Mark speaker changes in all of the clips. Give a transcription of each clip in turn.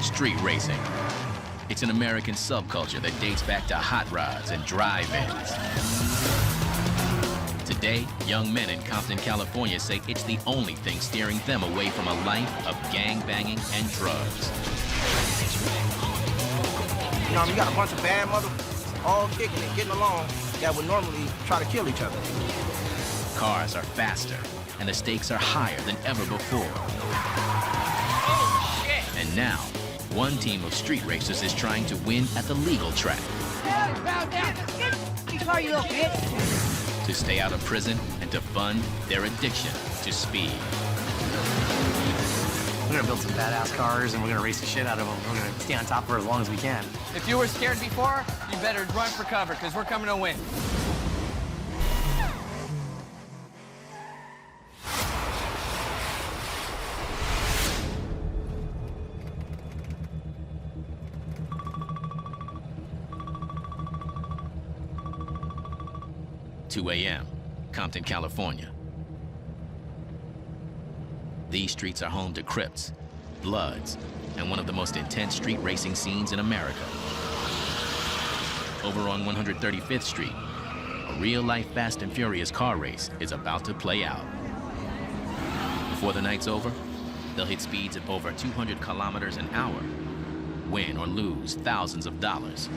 Speaker 1: Street racing. It's an American subculture that dates back to hot rods and drive-ins. Today, young men in Compton, California say it's the only thing steering them away from a life of gang-banging and drugs.
Speaker 2: You know, you got a bunch of bad motherfuckers all kicking and getting along that would normally try to kill each other.
Speaker 1: Cars are faster, and the stakes are higher than ever before.
Speaker 3: Oh, shit!
Speaker 1: And now, one team of street racers is trying to win at the legal track.
Speaker 3: Car, you little bitch!
Speaker 1: To stay out of prison and to fund their addiction to speed.
Speaker 4: We're gonna build some badass cars and we're gonna race the shit out of them. We're gonna stay on top of her as long as we can.
Speaker 3: If you were scared before, you better run for cover, because we're coming to win.
Speaker 1: Two a.m., Compton, California. These streets are home to Crips, Bloods, and one of the most intense street racing scenes in America. Over on 135th Street, a real-life Fast and Furious car race is about to play out. Before the night's over, they'll hit speeds of over 200 kilometers an hour, win or lose thousands of dollars,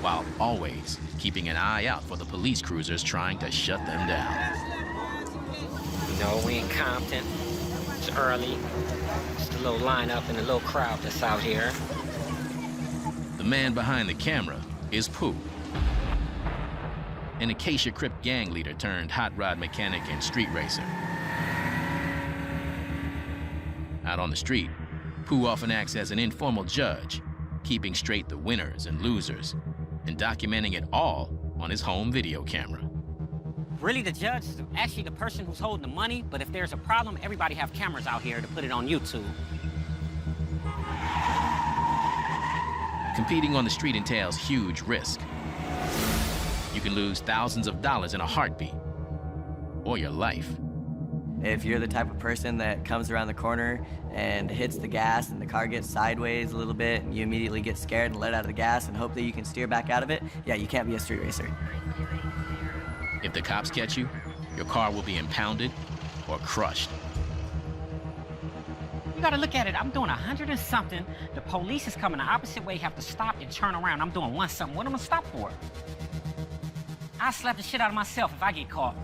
Speaker 1: while always keeping an eye out for the police cruisers trying to shut them down.
Speaker 5: You know, we in Compton. It's early. Just a little lineup and a little crowd that's out here.
Speaker 1: The man behind the camera is Pooh, an Acacia Crip gang leader turned hot rod mechanic and street racer. Out on the street, Pooh often acts as an informal judge, keeping straight the winners and losers, and documenting it all on his home video camera.
Speaker 5: Really, the judge is actually the person who's holding the money, but if there's a problem, everybody have cameras out here to put it on YouTube.
Speaker 1: Competing on the street entails huge risk. You can lose thousands of dollars in a heartbeat, or your life.
Speaker 6: If you're the type of person that comes around the corner and hits the gas and the car gets sideways a little bit and you immediately get scared and let out of the gas and hope that you can steer back out of it, yeah, you can't be a street racer.
Speaker 1: If the cops catch you, your car will be impounded or crushed.
Speaker 5: You gotta look at it. I'm doing 100 and something. The police is coming the opposite way, have to stop and turn around. I'm doing 1 something. What am I gonna stop for? I'll slap the shit out of myself if I get caught.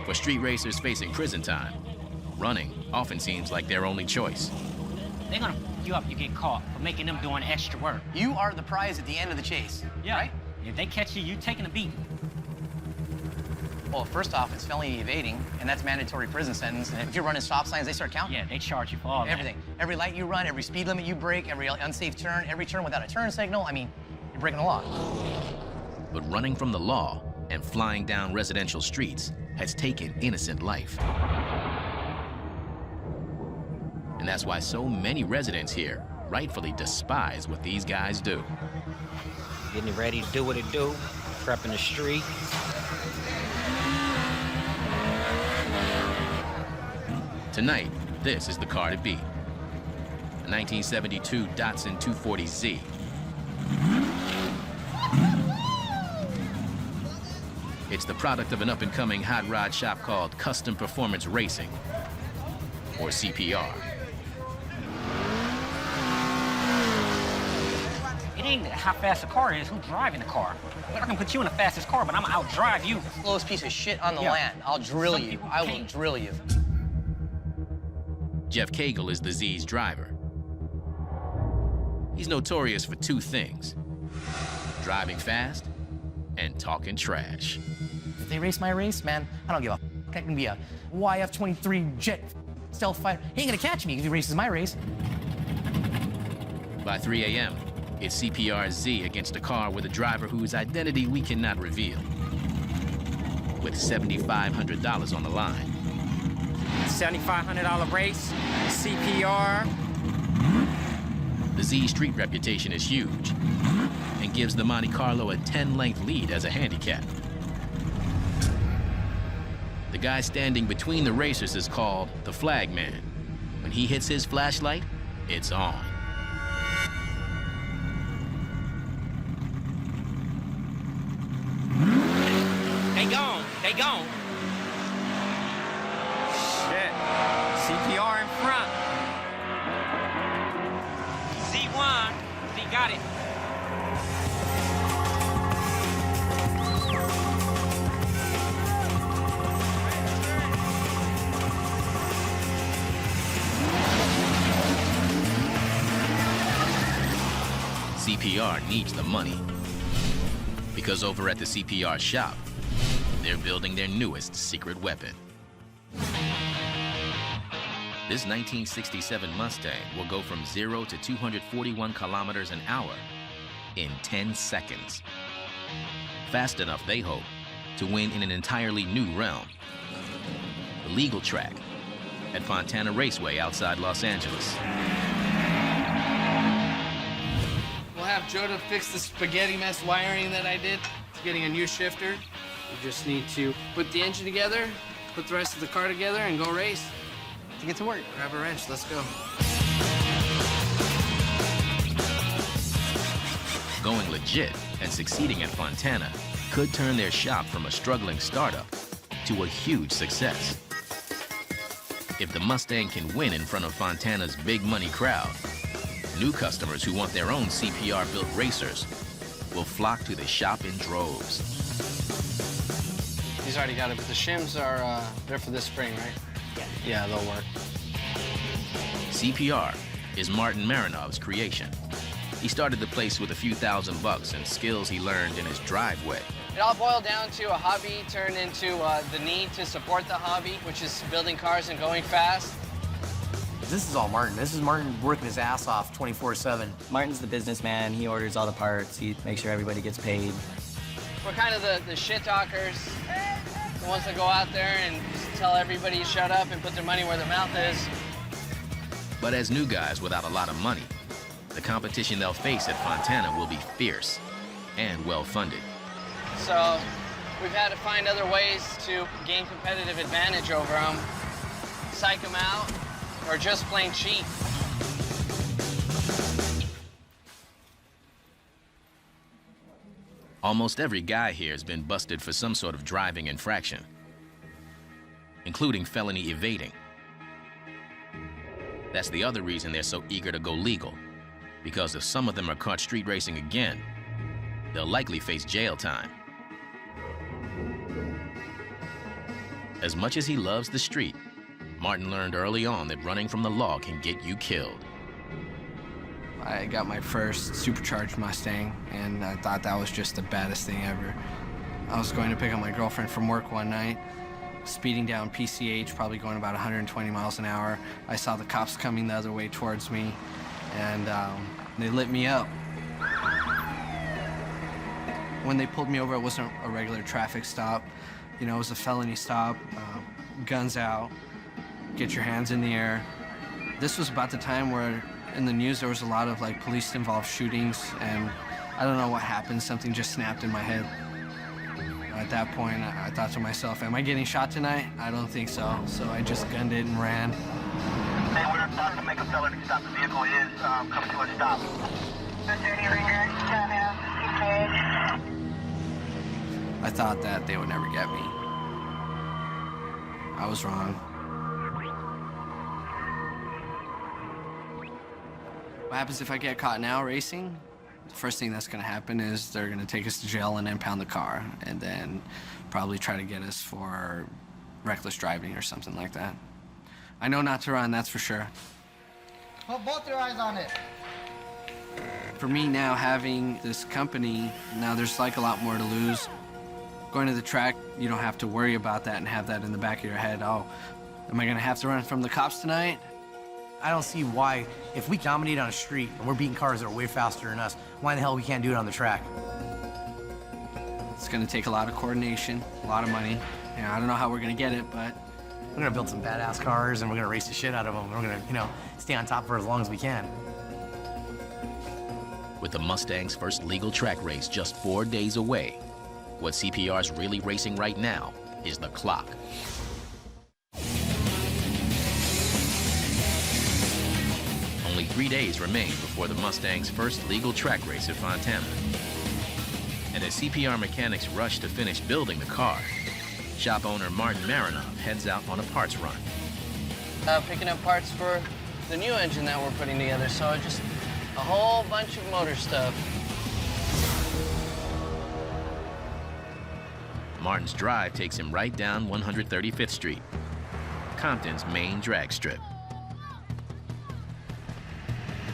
Speaker 1: For street racers facing prison time, running often seems like their only choice.
Speaker 5: They're gonna f you up, you get caught for making them doing extra work.
Speaker 4: You are the prize at the end of the chase,
Speaker 5: Yeah.
Speaker 4: right?
Speaker 5: If they catch you, you taking a beat.
Speaker 4: Well, first off, it's felony evading, and that's mandatory prison sentence. And if you're running stop signs, they start counting.
Speaker 5: Yeah, they charge you for all
Speaker 4: Everything.
Speaker 5: that.
Speaker 4: Every light you run, every speed limit you break, every unsafe turn, every turn without a turn signal, I mean, you're breaking the law.
Speaker 1: But running from the law and flying down residential streets has taken innocent life. And that's why so many residents here rightfully despise what these guys do.
Speaker 5: Getting ready to do what it do, prepping the street.
Speaker 1: Tonight, this is the car to beat. A 1972 Datsun 240Z. It's the product of an up-and-coming hot rod shop called Custom Performance Racing, or CPR.
Speaker 5: It ain't how fast the car is, who's driving the car. I can put you in the fastest car, but I'm gonna outdrive you.
Speaker 4: Slowest piece of shit on the
Speaker 5: Yeah.
Speaker 4: land. I'll drill
Speaker 5: Some
Speaker 4: you.
Speaker 5: people
Speaker 4: I will
Speaker 5: can't.
Speaker 4: drill you.
Speaker 1: Jeff Cagle is the Z's driver. He's notorious for two things: driving fast and talking trash.
Speaker 4: If they race my race, man, I don't give a f. I can be a YF-23 jet stealth fighter. He ain't gonna catch me if he races my race.
Speaker 1: By 3 a.m., it's CPR-Z against a car with a driver whose identity we cannot reveal, with $7,500 on the line.
Speaker 5: $7,500 race, CPR.
Speaker 1: The Z Street reputation is huge and gives the Monte Carlo a 10-length lead as a handicap. The guy standing between the racers is called the Flag Man. When he hits his flashlight, it's on.
Speaker 5: They gone. Shit. CPR in front. Z1. Z got it.
Speaker 1: CPR needs the money. Because over at the CPR shop, they're building their newest secret weapon. This 1967 Mustang will go from 0 to 241 kilometers an hour in 10 seconds. Fast enough, they hope, to win in an entirely new realm. The legal track at Fontana Raceway outside Los Angeles.
Speaker 7: We'll have Joe to fix the spaghetti mess wiring that I did. It's getting a new shifter. We just need to put the engine together, put the rest of the car together, and go race.
Speaker 4: To get to work.
Speaker 7: Grab a wrench, let's go.
Speaker 1: Going legit and succeeding at Fontana could turn their shop from a struggling startup to a huge success. If the Mustang can win in front of Fontana's big money crowd, new customers who want their own CPR-built racers will flock to the shop in droves.
Speaker 7: He's already got it, but the shims are, they're for this spring, right? Yeah, they'll work.
Speaker 1: CPR is Martin Marinov's creation. He started the place with a few $1,000 and skills he learned in his driveway.
Speaker 7: It all boiled down to a hobby turned into the need to support the hobby, which is building cars and going fast.
Speaker 4: This is all Martin. This is Martin working his ass off 24/7.
Speaker 6: Martin's the businessman. He orders all the parts. He makes sure everybody gets paid.
Speaker 7: We're kind of the shit talkers, the ones that go out there and just tell everybody to shut up and put their money where their mouth is.
Speaker 1: But as new guys without a lot of money, the competition they'll face at Fontana will be fierce and well-funded.
Speaker 7: So we've had to find other ways to gain competitive advantage over them, psych them out, or just plain cheat.
Speaker 1: Almost every guy here has been busted for some sort of driving infraction, including felony evading. That's the other reason they're so eager to go legal, because if some of them are caught street racing again, they'll likely face jail time. As much as he loves the street, Martin learned early on that running from the law can get you killed.
Speaker 7: I got my first supercharged Mustang, and I thought that was just the baddest thing ever. I was going to pick up my girlfriend from work one night, speeding down PCH, probably going about 120 miles an hour. I saw the cops coming the other way towards me, and they lit me up. When they pulled me over, it wasn't a regular traffic stop. You know, it was a felony stop, guns out, get your hands in the air. This was about the time where in the news there was a lot of like police-involved shootings, and I don't know what happened, something just snapped in my head. At that point, I thought to myself, am I getting shot tonight? I don't think so. So I just gunned it and ran.
Speaker 8: Hey, we're about to make a felony stop. The vehicle is coming to a stop.
Speaker 7: I thought that they would never get me. I was wrong. What happens if I get caught now racing? The first thing that's gonna happen is they're gonna take us to jail and impound the car, and then probably try to get us for reckless driving or something like that. I know not to run, that's for sure.
Speaker 2: Put both your eyes on it.
Speaker 7: For me now, having this company, now there's like a lot more to lose. Going to the track, you don't have to worry about that and have that in the back of your head. Oh, am I gonna have to run from the cops tonight?
Speaker 4: I don't see why, if we dominate on a street and we're beating cars that are way faster than us, why in the hell we can't do it on the track?
Speaker 7: It's gonna take a lot of coordination, a lot of money. I don't know how we're gonna get it, but
Speaker 4: We're gonna build some badass cars and we're gonna race the shit out of them. We're gonna, you know, stay on top for as long as we can.
Speaker 1: With the Mustang's first legal track race just 4 days away, what CPR's really racing right now is the clock. Only 3 days remain before the Mustang's first legal track race at Fontana. And as CPR mechanics rush to finish building the car, shop owner Martin Marinov heads out on a parts run.
Speaker 7: Picking up parts for the new engine that we're putting together, so just a whole bunch of motor stuff.
Speaker 1: Martin's drive takes him right down 135th Street, Compton's main drag strip.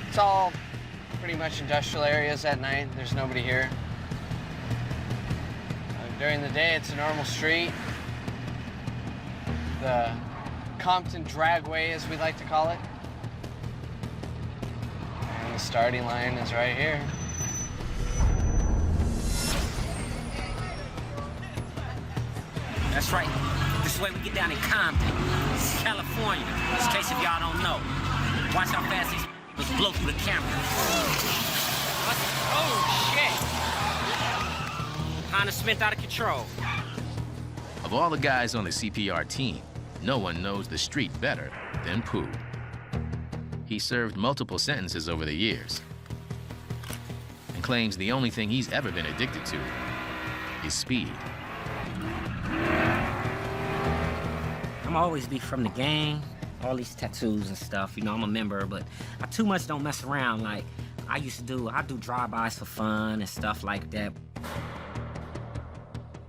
Speaker 7: It's all pretty much industrial areas at night. There's nobody here. During the day, it's a normal street. The Compton Dragway, as we like to call it. And the starting line is right here.
Speaker 5: That's right. This is the way we get down in Compton. This is California. Just in case if y'all don't know. Watch how fast these blow through the camera. Oh, shit. Honda Smith out of control.
Speaker 1: Of all the guys on the CPR team, no one knows the street better than Pooh. He served multiple sentences over the years and claims the only thing he's ever been addicted to is speed.
Speaker 5: I'm always be from the gang, all these tattoos and stuff. You know, I'm a member, but I too much don't mess around like I used to do. I do drive-bys for fun and stuff like that.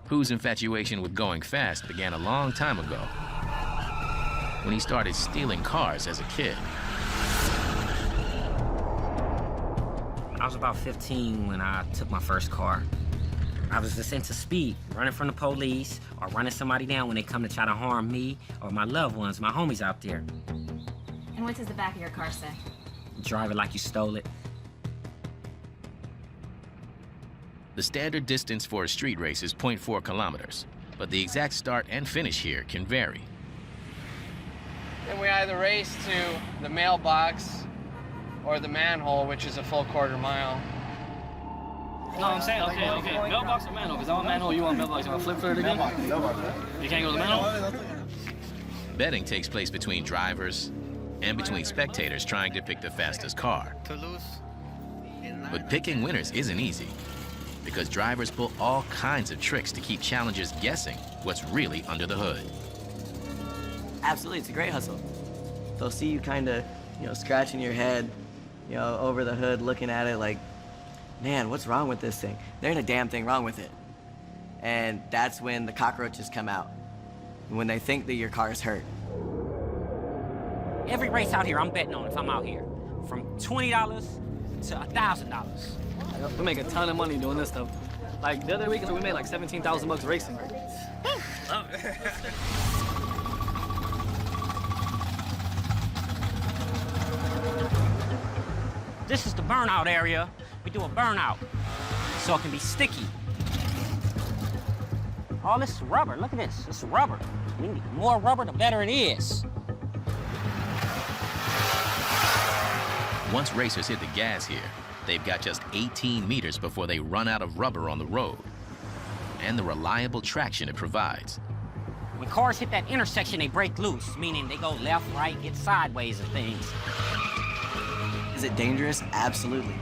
Speaker 1: Pooh's infatuation with going fast began a long time ago when he started stealing cars as a kid.
Speaker 5: I was about 15 when I took my first car. I was just into speed, running from the police or running somebody down when they come to try to harm me or my loved ones, my homies out there.
Speaker 9: And what does the back of your car say?
Speaker 5: Drive it like you stole it.
Speaker 1: The standard distance for a street race is 0.4 kilometers, but the exact start and finish here can vary.
Speaker 7: Then we either race to the mailbox or the manhole, which is a full quarter mile.
Speaker 10: No, I'm saying, okay. Mailbox or manhole? Because I want manhole, you want mailbox. You want to flip for it again? You can't go to the manhole?
Speaker 1: Betting takes place between drivers and between spectators trying to pick the fastest car. But picking winners isn't easy, because drivers pull all kinds of tricks to keep challengers guessing what's really under the hood.
Speaker 6: Absolutely, it's a great hustle. They'll see you kind of, scratching your head, over the hood, looking at it like, man, what's wrong with this thing? There ain't a damn thing wrong with it. And that's when the cockroaches come out, when they think that your car is hurt.
Speaker 5: Every race out here I'm betting on if I'm out here, from $20 to $1,000.
Speaker 10: We make a ton of money doing this stuff. Like the other weekend, we made like $17,000 racing.
Speaker 5: This is the burnout area. We do a burnout, so it can be sticky. All this rubber, look at this, it's rubber. We need more rubber, the better it is.
Speaker 1: Once racers hit the gas here, they've got just 18 meters before they run out of rubber on the road and the reliable traction it provides.
Speaker 5: When cars hit that intersection, they break loose, meaning they go left, right, get sideways and things.
Speaker 6: Is it dangerous? Absolutely.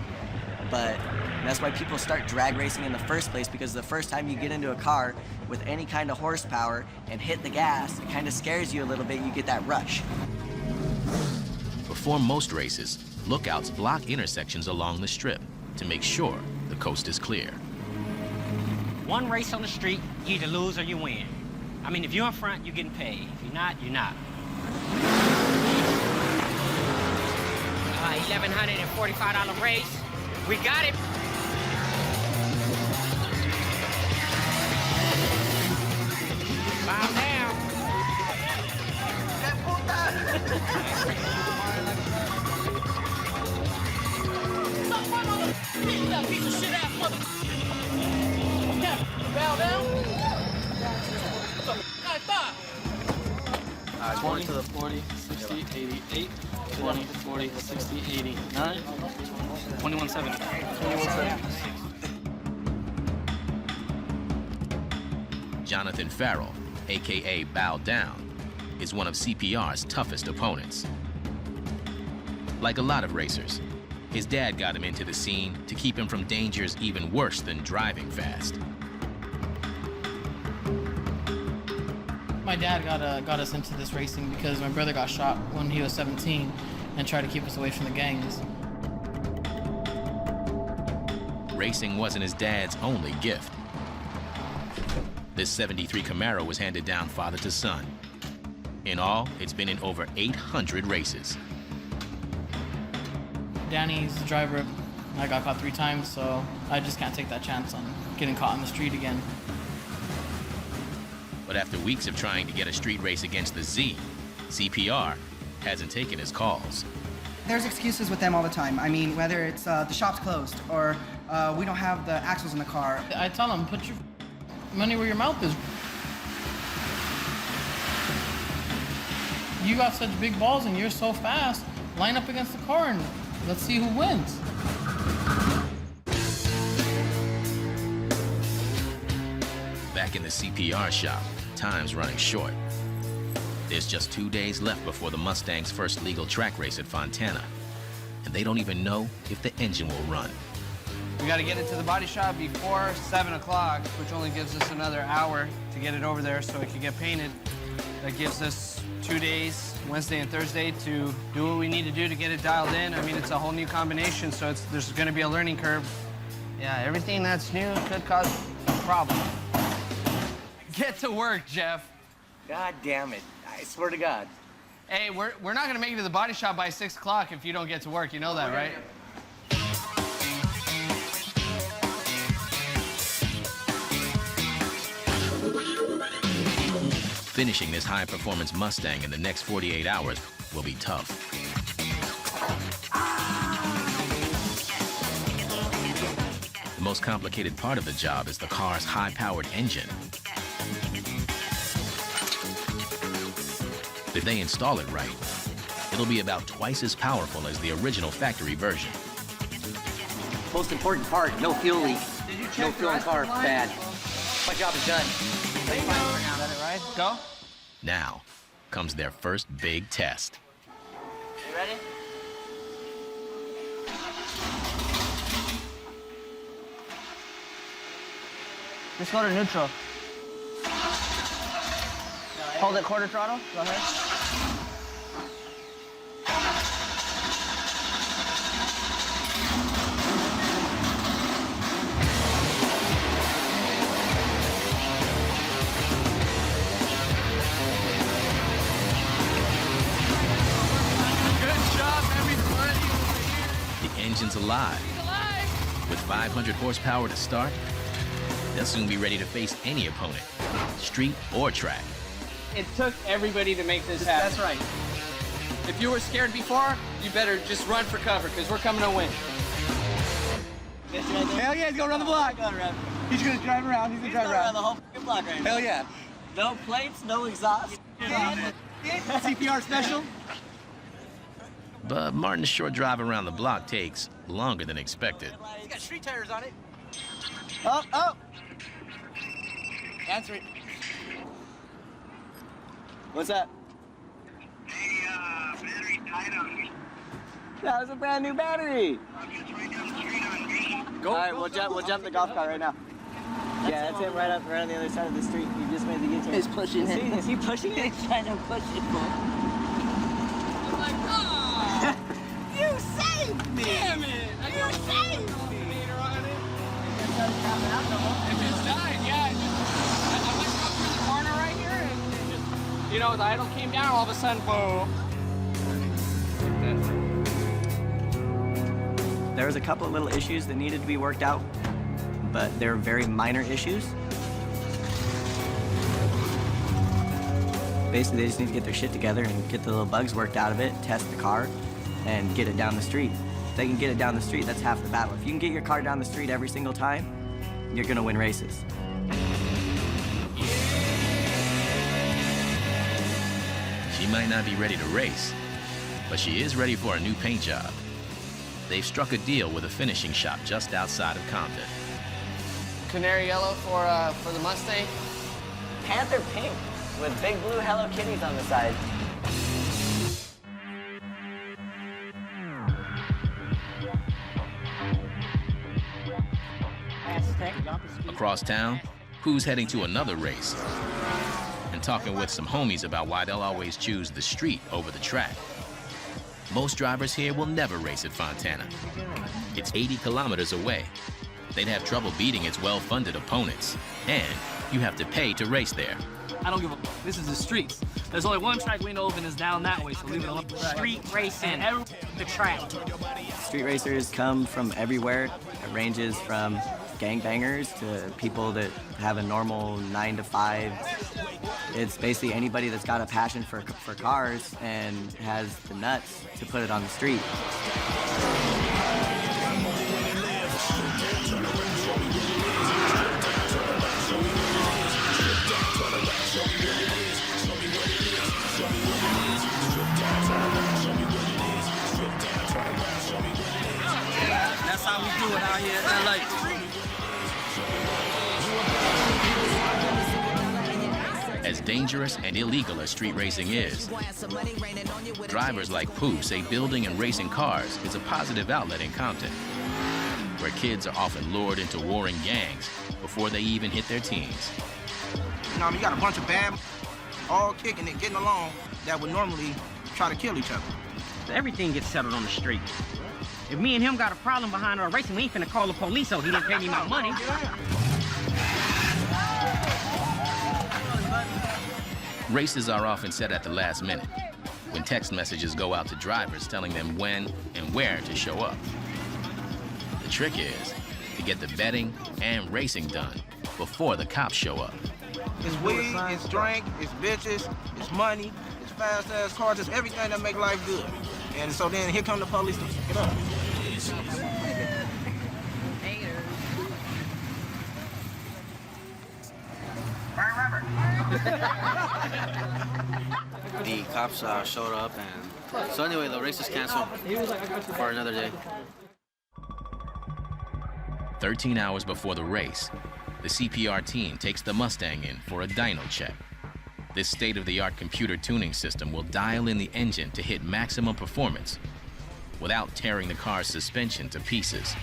Speaker 6: But that's why people start drag racing in the first place, because the first time you get into a car with any kind of horsepower and hit the gas, it kind of scares you a little bit. You get that rush.
Speaker 1: Before most races, lookouts block intersections along the strip to make sure the coast is clear.
Speaker 5: One race on the street, you either lose or you win. I mean, if you're in front, you're getting paid. If you're not, you're not. $1,145 race. We got it. Bow down. Bow down.
Speaker 10: 20 to the 40, 60, 88, 20, 40, 60, 89, 2170. 2170.
Speaker 1: Jonathan Farrell, aka Bow Down, is one of CPR's toughest opponents. Like a lot of racers, his dad got him into the scene to keep him from dangers even worse than driving fast.
Speaker 3: My dad got us into this racing because my brother got shot when he was 17 and tried to keep us away from the gangs.
Speaker 1: Racing wasn't his dad's only gift. This 73 Camaro was handed down father to son. In all, it's been in over 800 races.
Speaker 3: Danny's the driver. I got caught 3 times, so I just can't take that chance on getting caught in the street again.
Speaker 1: But after weeks of trying to get a street race against the Z, CPR hasn't taken his calls.
Speaker 11: There's excuses with them all the time. I mean, whether it's the shop's closed or we don't have the axles in the car.
Speaker 3: I tell them, put your money where your mouth is. You got such big balls and you're so fast, line up against the car and let's see who wins.
Speaker 1: Back in the CPR shop, time's running short. There's just 2 days left before the Mustang's first legal track race at Fontana, and they don't even know if the engine will run.
Speaker 7: We got to get it to the body shop before 7 o'clock, which only gives us another hour to get it over there so it can get painted. That gives us 2 days, Wednesday and Thursday, to do what we need to do to get it dialed in. I mean, it's a whole new combination, so there's going to be a learning curve. Yeah, everything that's new could cause a problem. Get to work, Jeff.
Speaker 12: God damn it. I swear to God.
Speaker 7: Hey, we're not going to make it to the body shop by 6 o'clock if you don't get to work. You know that, right?
Speaker 1: Finishing this high-performance Mustang in the next 48 hours will be tough. The most complicated part of the job is the car's high-powered engine. If they install it right, it'll be about twice as powerful as the original factory version.
Speaker 12: Most important part, no fuel leak. No fuel in car, bad. My job is done.
Speaker 7: Go.
Speaker 1: Now comes their first big test.
Speaker 12: You ready?
Speaker 11: Just go to neutral. Hold it quarter throttle. Go ahead.
Speaker 1: Engine's alive. With 500 horsepower to start, they'll soon be ready to face any opponent, street or track.
Speaker 3: It took everybody to make this happen.
Speaker 11: That's right.
Speaker 3: If you were scared before, you better just run for cover, because we're coming to win.
Speaker 11: Hell yeah, he's going around the block. He's going to drive around. He's going to drive around
Speaker 12: the whole block right now.
Speaker 11: Hell yeah.
Speaker 12: No plates, no exhaust.
Speaker 11: CPR special.
Speaker 1: But Martin's short drive around the block takes longer than expected.
Speaker 11: He's got street tires on it.
Speaker 12: Oh. Answer it. What's that?
Speaker 8: Hey, battery died on me.
Speaker 12: That was a brand new battery.
Speaker 8: I'm just right down the street on me.
Speaker 12: All right, we'll jump the golf cart right now. Yeah, that's him right on the other side of the street. He just made the U-turn.
Speaker 11: He's pushing it.
Speaker 12: Is he pushing it?
Speaker 11: He's trying to push it, boy.
Speaker 12: You saved me!
Speaker 3: Damn it!
Speaker 12: You saved me!
Speaker 3: It just died, yeah. I went up through the corner right here, and it just, you know, the idle came down, all of a sudden, boom.
Speaker 6: There was a couple of little issues that needed to be worked out, but they're very minor issues. Basically, they just need to get their shit together and get the little bugs worked out of it, test the car, and get it down the street. If they can get it down the street, that's half the battle. If you can get your car down the street every single time, you're gonna win races.
Speaker 1: She might not be ready to race, but she is ready for a new paint job. They've struck a deal with a finishing shop just outside of Compton.
Speaker 7: Canary yellow for the Mustang.
Speaker 12: Panther pink with big blue Hello Kitties on the side.
Speaker 1: across town, who's heading to another race, and talking with some homies about why they'll always choose the street over the track. Most drivers here will never race at Fontana. It's 80 kilometers away. They'd have trouble beating its well-funded opponents, and you have to pay to race there.
Speaker 10: I don't give a f. This is the streets. There's only one track we know of and it's down that way, so leave it alone.
Speaker 5: Street racing, the track.
Speaker 6: Street racers come from everywhere. It ranges from gangbangers to people that have a normal 9 to 5. It's basically anybody that's got a passion for cars and has the nuts to put it on the street.
Speaker 10: That's how we do it out here in LA.
Speaker 1: As dangerous and illegal as street racing is, drivers like Pooh say building and racing cars is a positive outlet in Compton, where kids are often lured into warring gangs before they even hit their teens.
Speaker 2: You know, you got a bunch of bad, all kicking it, getting along, that would normally try to kill each other.
Speaker 5: Everything gets settled on the street. If me and him got a problem behind our racing, we ain't finna call the police so he didn't pay me my money.
Speaker 1: Races are often set at the last minute, when text messages go out to drivers telling them when and where to show up. The trick is to get the betting and racing done before the cops show up.
Speaker 2: It's weed, it's drink, it's bitches, it's money, it's fast-ass cars, it's everything that make life good. And so then here come the police to pick it up.
Speaker 10: The cops showed up, and so anyway, the race is canceled for another day.
Speaker 1: 13 hours before the race, the CPR team takes the Mustang in for a dyno check. This state-of-the-art computer tuning system will dial in the engine to hit maximum performance without tearing the car's suspension to pieces.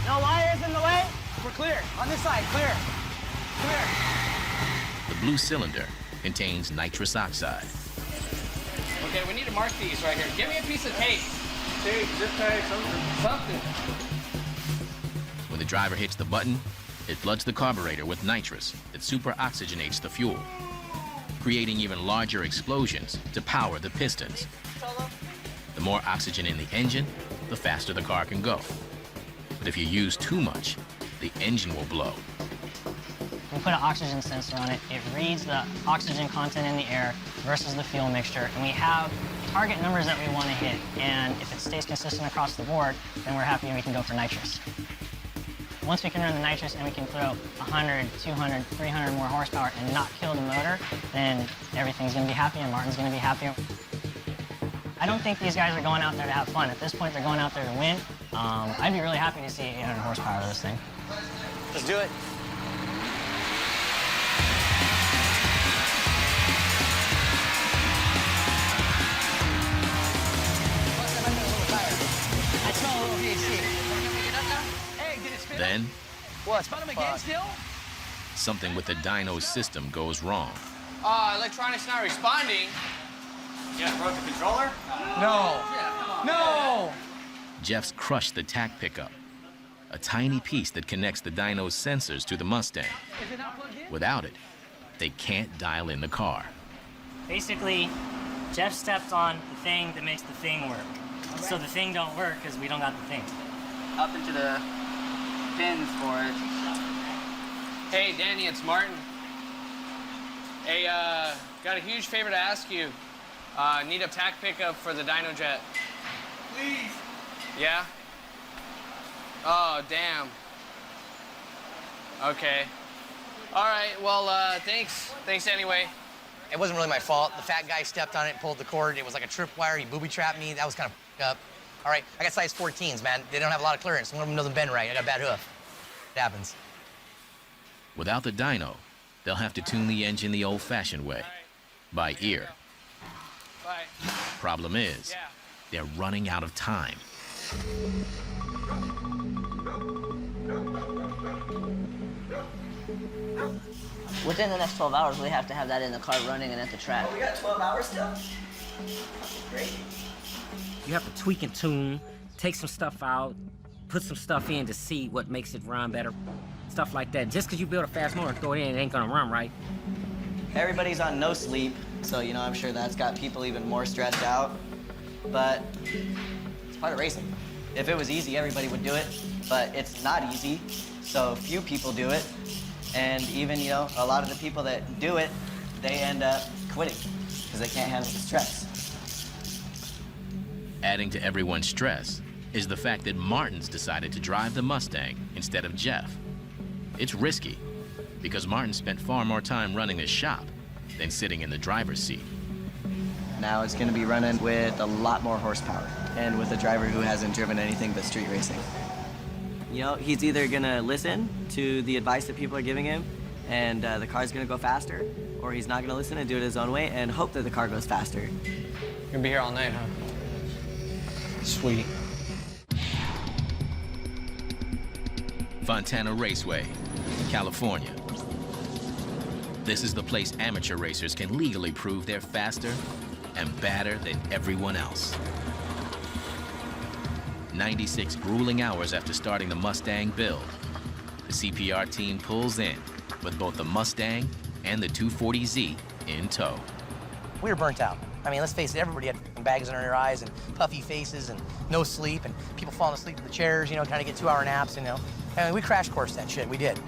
Speaker 11: No wires in the way? We're clear. On this side, clear. Clear.
Speaker 1: The blue cylinder contains nitrous oxide.
Speaker 10: Okay, we need to mark these right here. Give me a piece of tape. Tape, zip tag, something.
Speaker 1: When the driver hits the button, it floods the carburetor with nitrous that super oxygenates the fuel, creating even larger explosions to power the pistons. The more oxygen in the engine, the faster the car can go. But if you use too much, the engine will blow.
Speaker 13: We put an oxygen sensor on it. It reads the oxygen content in the air versus the fuel mixture, and we have target numbers that we want to hit. And if it stays consistent across the board, then we're happy and we can go for nitrous. Once we can run the nitrous and we can throw 100, 200, 300 more horsepower and not kill the motor, then everything's going to be happy and Martin's going to be happy. I don't think these guys are going out there to have fun. At this point, they're going out there to win. I'd be really happy to see 800 horsepower of this thing.
Speaker 12: Let's do it.
Speaker 4: I smell a little VHC.
Speaker 1: Then,
Speaker 4: What, spun him again still?
Speaker 1: something with the dyno's system goes wrong.
Speaker 10: Electronics not responding.
Speaker 12: Yeah, broke the controller?
Speaker 4: No. No!
Speaker 1: Jeff's crushed the tack pickup, a tiny piece that connects the dyno's sensors to the Mustang. Without it, they can't dial in the car.
Speaker 13: Basically, Jeff stepped on the thing that makes the thing work. So the thing don't work because we don't got the thing.
Speaker 10: Up into the pins for it. Hey, Danny, it's Martin. Hey, got a huge favor to ask you. Need a tack pickup for the dyno jet. Please. Yeah? Oh, damn. Okay. All right, well, thanks. Thanks anyway.
Speaker 4: It wasn't really my fault. The fat guy stepped on it, pulled the cord. It was like a tripwire. He booby-trapped me. That was kind of up. All right, I got size 14s, man. They don't have a lot of clearance. One of them doesn't bend right. I got a bad hoof. It happens.
Speaker 1: Without the dyno, they'll have to tune the engine the old-fashioned way, by ear.
Speaker 10: Bye.
Speaker 1: Problem is, they're running out of time.
Speaker 14: Within the next 12 hours, we have to have that in the car running and at the track.
Speaker 6: We got 12 hours still? Great.
Speaker 5: You have to tweak and tune, take some stuff out, put some stuff in to see what makes it run better. Stuff like that. Just because you build a fast motor, throw it in, it ain't gonna run right.
Speaker 6: Everybody's on no sleep, so you know, I'm sure that's got people even more stressed out. But it's part of racing. If it was easy, everybody would do it, but it's not easy, so few people do it. And even, you know, a lot of the people that do it, they end up quitting because they can't handle the stress.
Speaker 1: Adding to everyone's stress is the fact that Martin's decided to drive the Mustang instead of Jeff. It's risky because Martin spent far more time running the shop than sitting in the driver's seat.
Speaker 6: Now it's going to be running with a lot more horsepower and with a driver who hasn't driven anything but street racing. You know, he's either going to listen to the advice that people are giving him and the car's going to go faster, or he's not going to listen and do it his own way and hope that the car goes faster.
Speaker 10: You're gonna be here all night, huh? Sweet.
Speaker 1: Fontana Raceway, California. This is the place amateur racers can legally prove they're faster and badder than everyone else. 96 grueling hours after starting the Mustang build, the CPR team pulls in with both the Mustang and the 240Z in tow.
Speaker 4: We were burnt out. I mean, let's face it, everybody had bags under their eyes and puffy faces and no sleep and people falling asleep in the chairs, you know, trying to get 2-hour naps, you know. I mean, we crash coursed that shit, we did.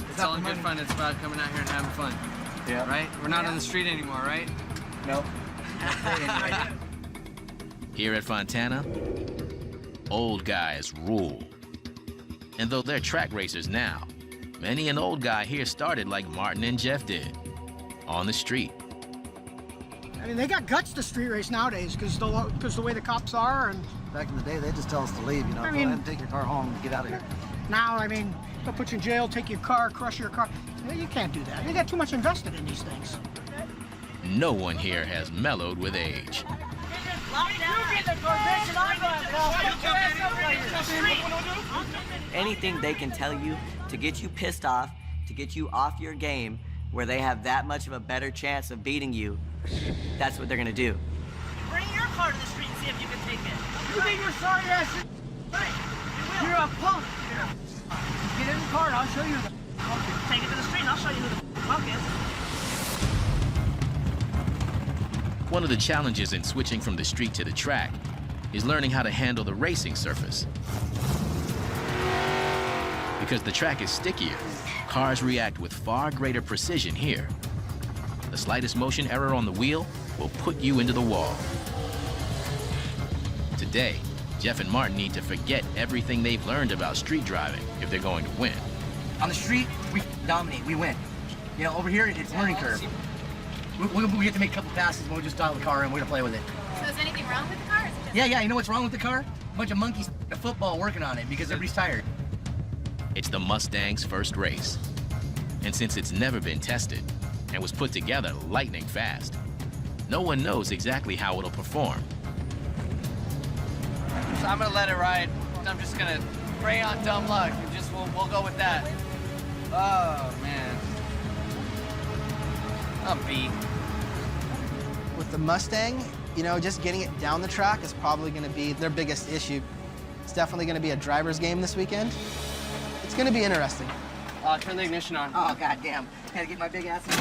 Speaker 10: It's all in good fun. It's about coming out here and having fun. Yeah. Right? We're not on the street anymore, right?
Speaker 6: Nope.
Speaker 1: Here at Fontana, old guys rule. And though they're track racers now, many an old guy here started like Martin and Jeff did, on the street.
Speaker 15: I mean, they got guts to street race nowadays because the way the cops are. And
Speaker 16: back in the day, they just tell us to leave, you know, go ahead and take your car home and get out of here.
Speaker 15: Now, I mean, they'll put you in jail, take your car, crush your car. You can't do that. They got too much invested in these things.
Speaker 1: No one here has mellowed with age.
Speaker 6: Anything they can tell you to get you pissed off, to get you off your game, where they have that much of a better chance of beating you, that's what they're gonna do.
Speaker 17: Bring your car to the street and see if you can take it.
Speaker 15: You think you're sorry ass? You're a punk. Get in the car and I'll show you the punk.
Speaker 17: Take it to the street and I'll show you who the punk is.
Speaker 1: One of the challenges in switching from the street to the track is learning how to handle the racing surface. Because the track is stickier, cars react with far greater precision here. The slightest motion error on the wheel will put you into the wall. Today, Jeff and Martin need to forget everything they've learned about street driving if they're going to win.
Speaker 12: On the street, we dominate, we win. You know, over here, it's a learning curve. We get to make a couple passes, and we'll just dial the car in, we're gonna play with it.
Speaker 9: So is anything wrong with the car? Or is it just
Speaker 12: Yeah, you know what's wrong with the car? A bunch of monkeys at football working on it because everybody's tired.
Speaker 1: It's the Mustang's first race. And since it's never been tested and was put together lightning fast, no one knows exactly how it'll perform.
Speaker 10: So I'm gonna let it ride. I'm just gonna pray on dumb luck. And just we'll go with that. Oh man. I'm beat.
Speaker 11: With the Mustang, you know, just getting it down the track is probably going to be their biggest issue. It's definitely going to be a driver's game this weekend. It's going to be interesting.
Speaker 10: Turn the ignition on.
Speaker 12: Oh, goddamn. Gotta get my big ass in.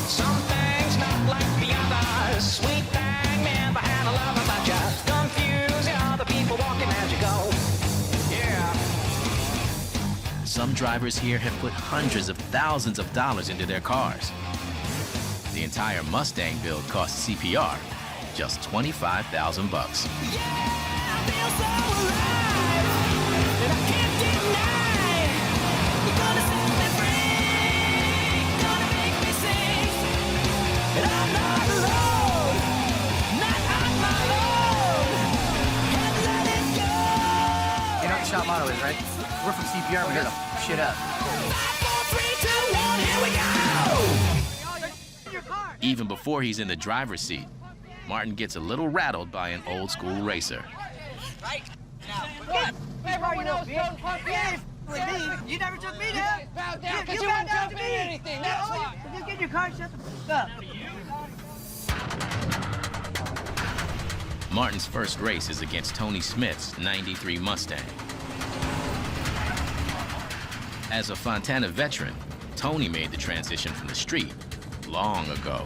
Speaker 17: Some things not like the others. Sweet thing, man behind a lover, but just confuse the other people walking as you go. Yeah.
Speaker 1: Some drivers here have put hundreds of thousands of dollars into their cars. The entire Mustang build cost CPR just $25,000.
Speaker 12: You know what the shop motto is, right? We're from CPR, we're here to f shit up.
Speaker 17: 5, 4, 3, 2, 1, here we go!
Speaker 1: Even before he's in the driver's seat, Martin gets a little rattled by an old school racer.
Speaker 17: Right. Now, what? Everybody knows, bitch.
Speaker 15: with me. You never took me down.
Speaker 10: You bowed down because you wouldn't jump in anything. That's why.
Speaker 15: Just get in your car and shut the f up.
Speaker 1: Martin's first race is against Tony Smith's '93 Mustang. As a Fontana veteran, Tony made the transition from the street long ago.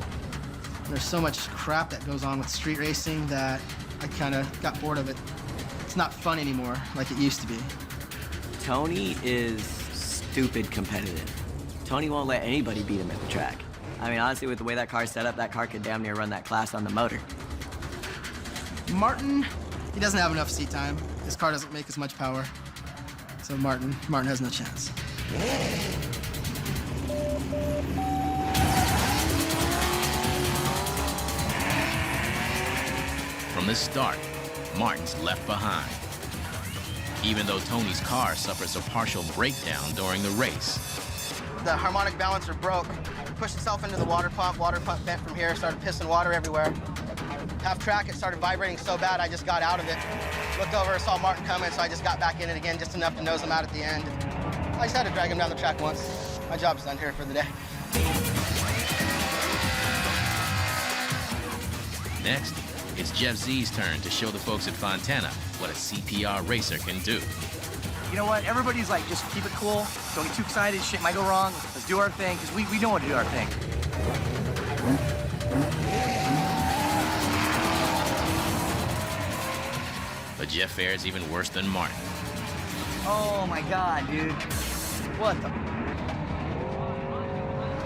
Speaker 11: There's so much crap that goes on with street racing that I kind of got bored of it. It's not fun anymore like it used to be.
Speaker 6: Tony is stupid competitive. Tony won't let anybody beat him at the track. I mean, honestly, with the way that car's set up, that car could damn near run that class on the motor.
Speaker 11: Martin, he doesn't have enough seat time. His car doesn't make as much power. So Martin has no chance.
Speaker 1: From the start, Martin's left behind. Even though Tony's car suffers a partial breakdown during the race.
Speaker 11: The harmonic balancer broke. It pushed itself into the water pump bent from here, started pissing water everywhere. Half track, it started vibrating so bad I just got out of it. Looked over, saw Martin coming, so I just got back in it again, just enough to nose him out at the end. I just had to drag him down the track once. My job's done here for the day.
Speaker 1: Next, it's Jeff Z's turn to show the folks at Fontana what a CPR racer can do.
Speaker 12: You know what? Everybody's like, just keep it cool. Don't get too excited. Shit might go wrong. Let's do our thing, because we know how to do our thing.
Speaker 1: But Jeff fares even worse than Martin.
Speaker 12: Oh my God, dude. What the?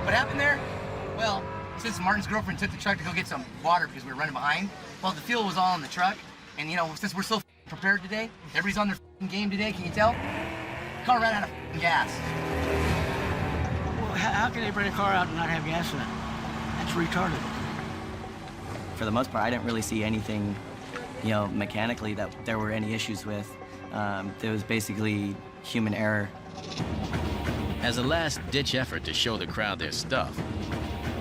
Speaker 12: What happened there? Well, since Martin's girlfriend took the truck to go get some water because we were running behind, well, the fuel was all in the truck. And you know, since we're so prepared today, everybody's on their game today, can you tell? The car ran out of gas.
Speaker 15: Well, how can they bring a car out and not have gas in it? That's retarded.
Speaker 6: For the most part, I didn't really see anything, you know, mechanically that there were any issues with. There was basically human error.
Speaker 1: As a last-ditch effort to show the crowd their stuff,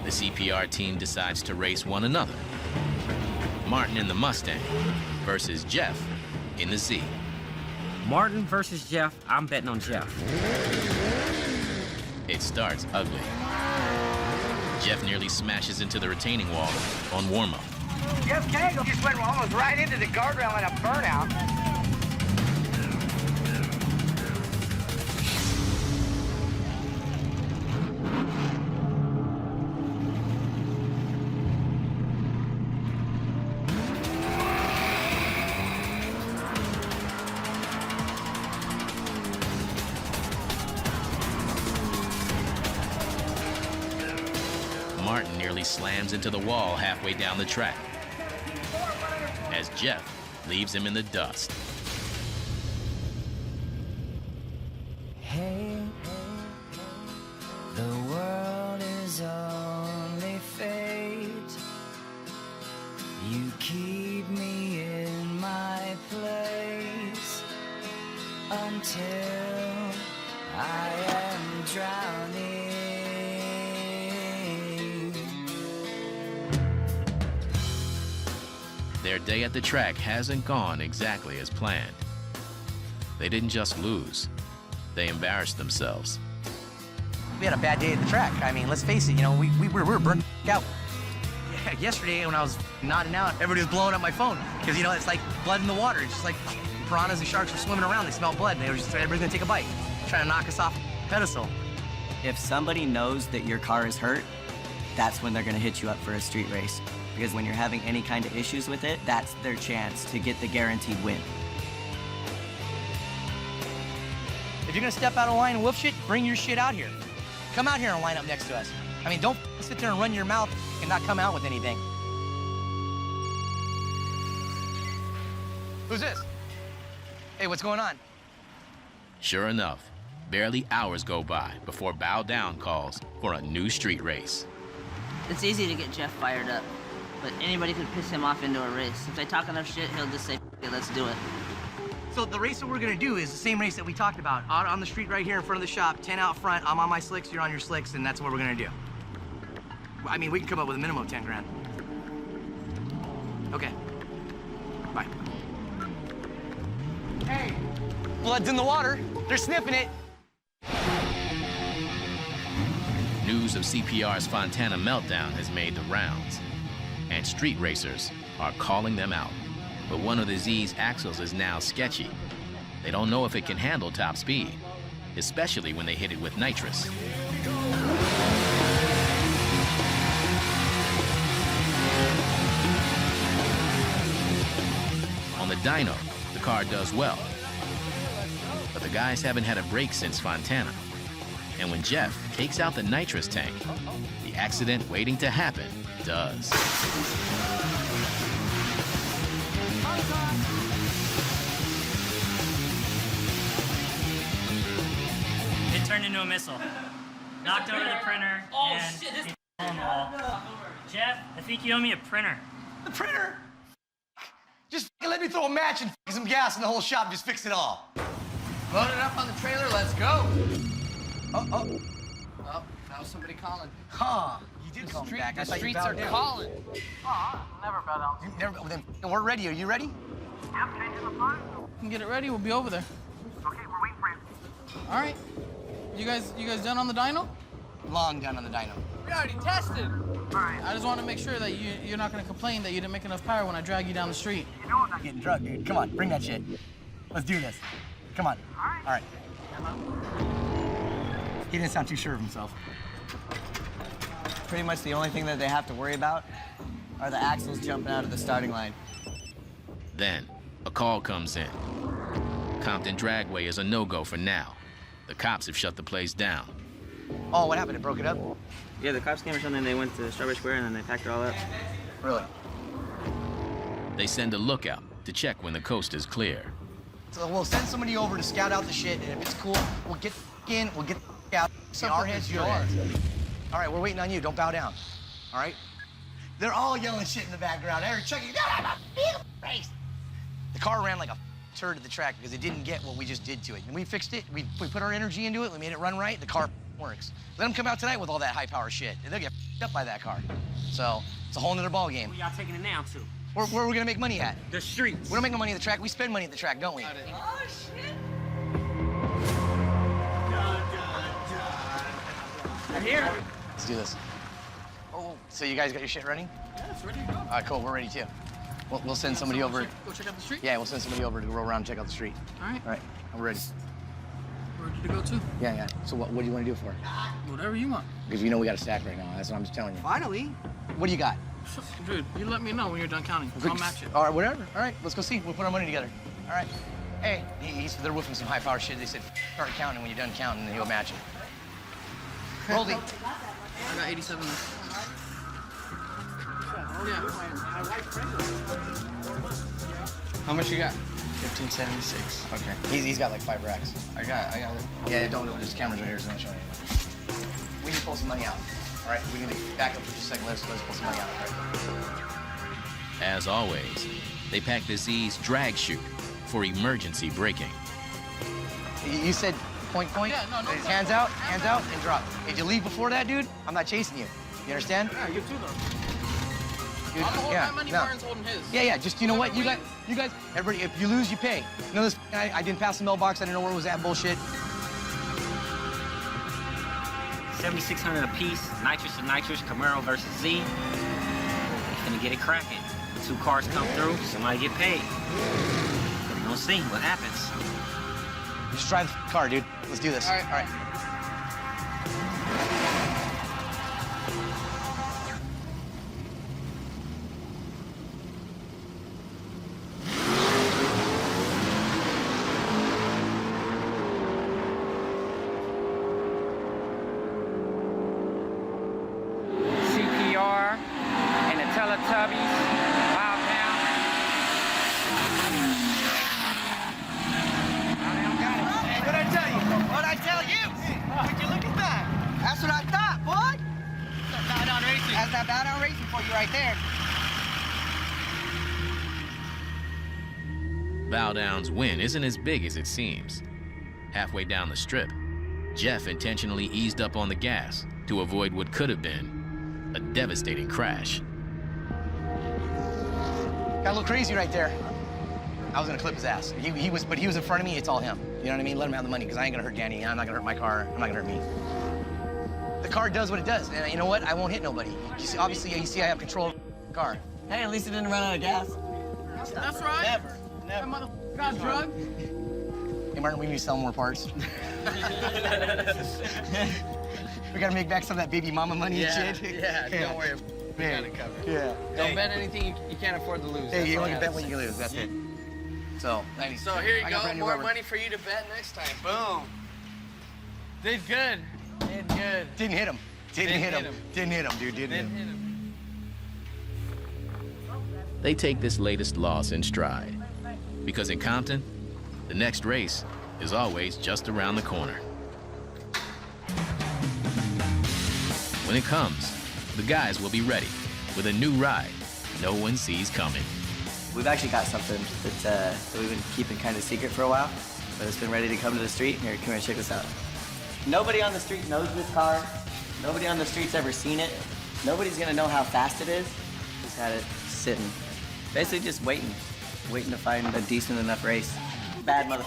Speaker 1: the CPR team decides to race one another. Martin in the Mustang versus Jeff in the Z.
Speaker 5: Martin versus Jeff, I'm betting on Jeff.
Speaker 1: It starts ugly. Jeff nearly smashes into the retaining wall on warm-up.
Speaker 12: Jeff Cagle just went almost right into the guardrail in a burnout.
Speaker 1: Martin nearly slams into the wall halfway down the track, as Jeff leaves him in the dust.
Speaker 17: Hey, the world is only fate. You keep me in my place until I am drowning.
Speaker 1: Their day at the track hasn't gone exactly as planned. They didn't just lose, they embarrassed themselves.
Speaker 4: We had a bad day at the track. I mean, let's face it, you know, we were burned out. Yeah, yesterday when I was nodding out, everybody was blowing up my phone. Because, you know, it's like blood in the water. It's just like piranhas and sharks were swimming around. They smell blood, and they were just, everybody's gonna take a bite. Trying to knock us off the pedestal.
Speaker 6: If somebody knows that your car is hurt, that's when they're gonna hit you up for a street race. Because when you're having any kind of issues with it, that's their chance to get the guaranteed win.
Speaker 4: If you're gonna step out of line and wolf shit, bring your shit out here. Come out here and line up next to us. I mean, don't sit there and run your mouth and not come out with anything. Who's this? Hey, what's going on?
Speaker 1: Sure enough, barely hours go by before Bow Down calls for a new street race.
Speaker 14: It's easy to get Jeff fired up, but anybody could piss him off into a race. If they talk enough shit, he'll just say, "F it, let's do it."
Speaker 4: So the race that we're gonna do is the same race that we talked about. Out on the street right here in front of the shop, 10 out front, I'm on my slicks, you're on your slicks, and that's what we're gonna do. I mean, we can come up with a minimum of 10 grand. Okay. Bye.
Speaker 12: Hey,
Speaker 4: Blood's in the water. They're sniffing it.
Speaker 1: News of CPR's Fontana meltdown has made the rounds, and street racers are calling them out. But one of the Z's axles is now sketchy. They don't know if it can handle top speed, especially when they hit it with nitrous. On the dyno, the car does well, but the guys haven't had a break since Fontana. And when Jeff takes out the nitrous tank, the accident waiting to happen does.
Speaker 13: It turned into a missile. Knocked over the printer and it on the wall. Jeff, I think you owe me a printer.
Speaker 12: The printer? Just let me throw a match and some gas in the whole shop and just fix it all.
Speaker 7: Load it up on the trailer, let's go. Oh, now somebody calling.
Speaker 12: Huh. You did call me back.
Speaker 7: The streets are calling.
Speaker 15: Never bet out.
Speaker 12: You never, well, then we're ready. Are you ready?
Speaker 15: Yep, changing the plan.
Speaker 3: You can get it ready. We'll be over there.
Speaker 15: Okay, we're waiting for you.
Speaker 3: All right. You guys done on the dyno?
Speaker 12: Long done on the dyno.
Speaker 3: We already tested. I just want to make sure that you're not going to complain that you didn't make enough power when I drag you down the street.
Speaker 12: You know I'm not getting drugged, dude. Come on, bring that shit. Let's do this. Come on. All right. He didn't sound too sure of himself.
Speaker 6: Pretty much the only thing that they have to worry about are the axles jumping out of the starting line.
Speaker 1: Then, a call comes in. Compton Dragway is a no-go for now. The cops have shut the place down.
Speaker 12: Oh, what happened? It broke it up?
Speaker 14: Yeah, the cops came or something. They went to Strawberry Square and then they packed it all up.
Speaker 12: Really?
Speaker 1: They send a lookout to check when the coast is clear.
Speaker 12: So we'll send somebody over to scout out the shit, and if it's cool, we'll get in, we'll get out. See our heads, your heads. All right, we're waiting on you. Don't bow down. All right? They're all yelling shit in the background. Eric, Chucky, race. The car ran like a turd at the track because it didn't get what we just did to it. And we fixed it. We put our energy into it. We made it run right. The car works. Let them come out tonight with all that high power shit. They'll get up by that car. So it's a whole nother ball game.
Speaker 5: Where y'all taking it now to?
Speaker 12: Where are we gonna make money at?
Speaker 5: The streets.
Speaker 12: We don't make no money at the track. We spend money at the track, don't we?
Speaker 15: Oh, shit.
Speaker 12: I'm here. Let's do this. Oh, so you guys got your shit ready?
Speaker 3: Yeah, it's ready to go.
Speaker 12: All right, cool. We're ready too. We'll send somebody over.
Speaker 3: Go check out the street?
Speaker 12: Yeah, we'll send somebody over to roll around and check out the street.
Speaker 3: All right.
Speaker 12: All right, we're ready.
Speaker 3: We're ready to go too.
Speaker 12: Yeah. So what do you want to do for it?
Speaker 3: Whatever you want.
Speaker 12: Because you know we got a stack right now. That's what I'm just telling you.
Speaker 7: Finally.
Speaker 12: What do you got?
Speaker 3: Dude, you let me know when you're done counting. I'll match it.
Speaker 12: All right, whatever. All right, let's go see. We'll put our money together. All right. Hey, they're woofing some high-power shit. They said, start counting when you're done counting, and he'll match it. Roldy.
Speaker 3: I got 87 left. Yeah.
Speaker 7: How much you got?
Speaker 12: 1576. Okay. He's got like 5 racks.
Speaker 7: I got it.
Speaker 12: Yeah, don't. There's cameras right here, so don't show anything. We need to pull some money out. All right, we need to back up for just a second. Let's pull some money out. All right.
Speaker 1: As always, they pack the Z's drag chute for emergency braking.
Speaker 12: You said point?
Speaker 3: Yeah, no.
Speaker 12: Hands out, and drop. If you leave before that, dude, I'm not chasing you. You understand?
Speaker 3: Yeah, you too, though.
Speaker 12: Dude,
Speaker 3: I'm holding
Speaker 12: yeah,
Speaker 3: my money,
Speaker 12: no.
Speaker 3: Martin's holding his.
Speaker 12: Yeah, just, you know what? You guys, everybody, if you lose, you pay. You know this, I didn't pass the mailbox, I didn't know where it was at, bullshit.
Speaker 5: 7,600 apiece, nitrous to nitrous, Camaro versus Z. They finna get it cracking. 2 cars come through, somebody get paid. We're gonna see what happens.
Speaker 12: Just drive the car, dude. Let's do this.
Speaker 3: All right.
Speaker 12: All right.
Speaker 10: CPR and the Teletubbies. Wild Town.
Speaker 12: What'd I tell you? What'd I tell you? Would you look at that? That's what I thought, boy.
Speaker 3: Bow down racing.
Speaker 12: That's that bow down racing for you right there.
Speaker 1: Bow Down's win isn't as big as it seems. Halfway down the strip, Jeff intentionally eased up on the gas to avoid what could have been a devastating crash.
Speaker 12: Got a little crazy right there. I was gonna clip his ass. He was in front of me. It's all him. You know what I mean? Let him have the money because I ain't gonna hurt Danny. I'm not gonna hurt my car. I'm not gonna hurt me. the car does what it does. And you know what? I won't hit nobody. You see, obviously, you see I have control of the car.
Speaker 6: Hey, at least it didn't run out of gas.
Speaker 3: That's right.
Speaker 12: Never.
Speaker 3: That motherfucker got drugged.
Speaker 12: Hey, Martin, we need to sell more parts. We gotta make back some of that baby mama money and shit.
Speaker 10: Yeah, don't worry. We got it covered.
Speaker 12: Yeah.
Speaker 10: Don't bet anything you can't afford to lose.
Speaker 12: Hey, you
Speaker 10: all
Speaker 12: only
Speaker 10: I
Speaker 12: bet
Speaker 10: gotta
Speaker 12: what you
Speaker 10: say.
Speaker 12: lose. That's it. So,
Speaker 10: So here you
Speaker 12: I got
Speaker 10: go.
Speaker 12: brand new
Speaker 10: More
Speaker 12: rubber.
Speaker 10: money for you to bet next time. Boom. Did good. Did good.
Speaker 12: Didn't hit him. Didn't hit him. Didn't hit him, dude. Didn't hit him.
Speaker 1: They take this latest loss in stride. Because in Compton, the next race is always just around the corner. When it comes, the guys will be ready with a new ride no one sees coming.
Speaker 6: We've actually got something that we've been keeping kind of secret for a while, but it's been ready to come to the street. Here, come here, check this out. Nobody on the street knows this car. Nobody on the street's ever seen it. Nobody's gonna know how fast it is. Just had it sitting. Basically just waiting to find a decent enough race. Bad mother.